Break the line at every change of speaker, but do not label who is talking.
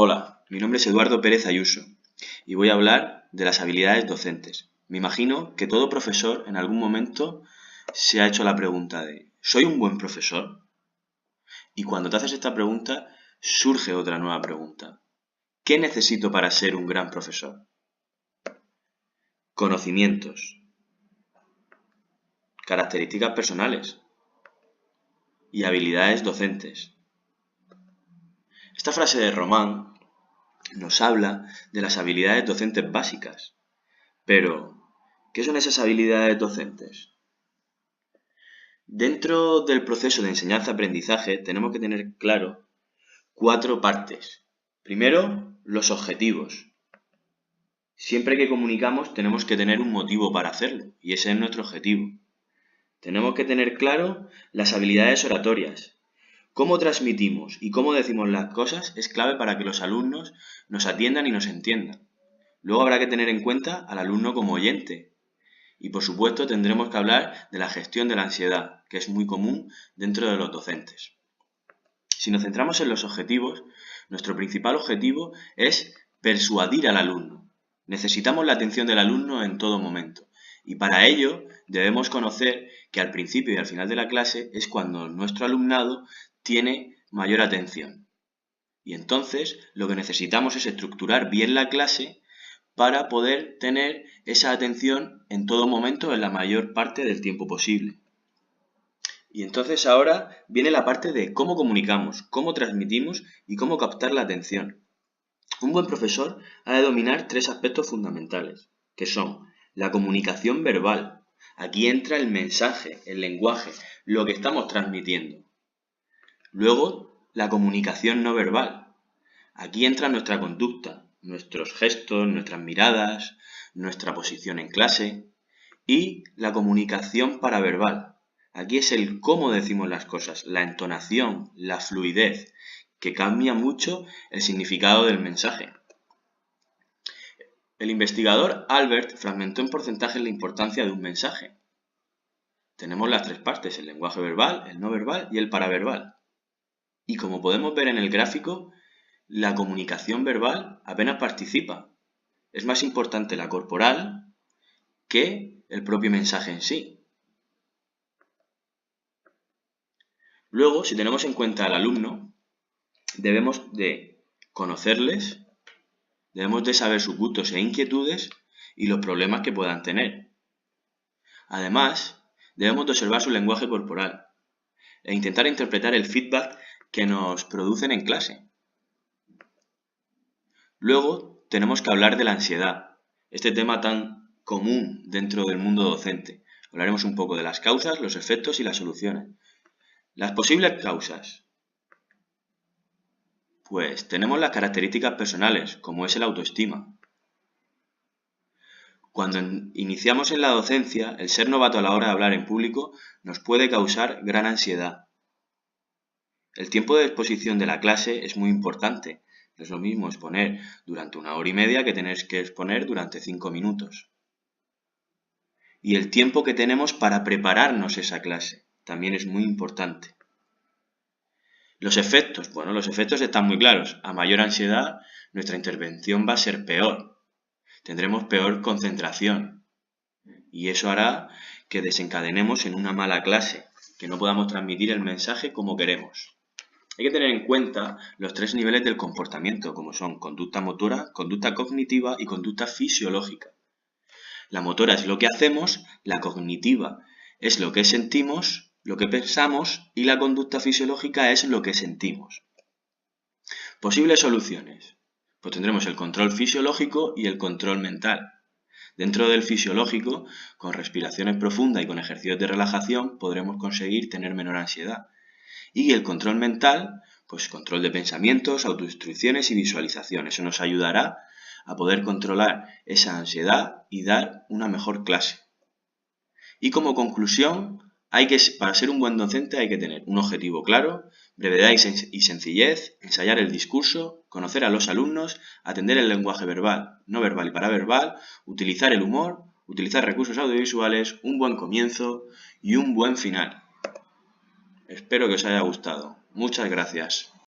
Hola, mi nombre es Eduardo Pérez Ayuso y voy a hablar de las habilidades docentes. Me imagino que todo profesor en algún momento se ha hecho la pregunta de ¿soy un buen profesor? Y cuando te haces esta pregunta, surge otra nueva pregunta. ¿Qué necesito para ser un gran profesor? Conocimientos, características personales y habilidades docentes. Esta frase de Román nos habla de las habilidades docentes básicas. Pero, ¿qué son esas habilidades docentes? Dentro del proceso de enseñanza-aprendizaje tenemos que tener claro 4 partes. Primero, los objetivos. Siempre que comunicamos tenemos que tener un motivo para hacerlo, y ese es nuestro objetivo. Tenemos que tener claro las habilidades oratorias. Cómo transmitimos y cómo decimos las cosas es clave para que los alumnos nos atiendan y nos entiendan. Luego habrá que tener en cuenta al alumno como oyente. Y por supuesto tendremos que hablar de la gestión de la ansiedad, que es muy común dentro de los docentes. Si nos centramos en los objetivos, nuestro principal objetivo es persuadir al alumno. Necesitamos la atención del alumno en todo momento. Y para ello debemos conocer que al principio y al final de la clase es cuando nuestro alumnado tiene mayor atención. Y entonces lo que necesitamos es estructurar bien la clase para poder tener esa atención en todo momento en la mayor parte del tiempo posible. Y entonces ahora viene la parte de cómo comunicamos, cómo transmitimos y cómo captar la atención. Un buen profesor ha de dominar 3 aspectos fundamentales, que son la comunicación verbal. Aquí entra el mensaje, el lenguaje, lo que estamos transmitiendo. Luego, la comunicación no verbal. Aquí entra nuestra conducta, nuestros gestos, nuestras miradas, nuestra posición en clase y la comunicación paraverbal. Aquí es el cómo decimos las cosas, la entonación, la fluidez, que cambia mucho el significado del mensaje. El investigador Albert fragmentó en porcentajes la importancia de un mensaje. Tenemos las 3 partes, el lenguaje verbal, el no verbal y el paraverbal. Y como podemos ver en el gráfico, la comunicación verbal apenas participa. Es más importante la corporal que el propio mensaje en sí. Luego, si tenemos en cuenta al alumno, debemos de conocerles, debemos de saber sus gustos e inquietudes y los problemas que puedan tener. Además, debemos de observar su lenguaje corporal e intentar interpretar el feedback que nos producen en clase. Luego, tenemos que hablar de la ansiedad, este tema tan común dentro del mundo docente. Hablaremos un poco de las causas, los efectos y las soluciones. Las posibles causas. Pues tenemos las características personales, como es el autoestima. Cuando iniciamos en la docencia, el ser novato a la hora de hablar en público nos puede causar gran ansiedad. El tiempo de exposición de la clase es muy importante. No es lo mismo exponer durante 1 hora y media que tener que exponer durante 5 minutos. Y el tiempo que tenemos para prepararnos esa clase también es muy importante. Los efectos, bueno, los efectos están muy claros. A mayor ansiedad, nuestra intervención va a ser peor. Tendremos peor concentración. Y eso hará que desencadenemos en una mala clase, que no podamos transmitir el mensaje como queremos. Hay que tener en cuenta los 3 niveles del comportamiento, como son conducta motora, conducta cognitiva y conducta fisiológica. La motora es lo que hacemos, la cognitiva es lo que sentimos, lo que pensamos y la conducta fisiológica es lo que sentimos. Posibles soluciones. Pues tendremos el control fisiológico y el control mental. Dentro del fisiológico, con respiraciones profundas y con ejercicios de relajación podremos conseguir tener menor ansiedad. Y el control mental, pues control de pensamientos, autoinstrucciones y visualización. Eso nos ayudará a poder controlar esa ansiedad y dar una mejor clase. Y como conclusión, para ser un buen docente hay que tener un objetivo claro, brevedad y sencillez, ensayar el discurso, conocer a los alumnos, atender el lenguaje verbal, no verbal y paraverbal, utilizar el humor, utilizar recursos audiovisuales, un buen comienzo y un buen final. Espero que os haya gustado. Muchas gracias.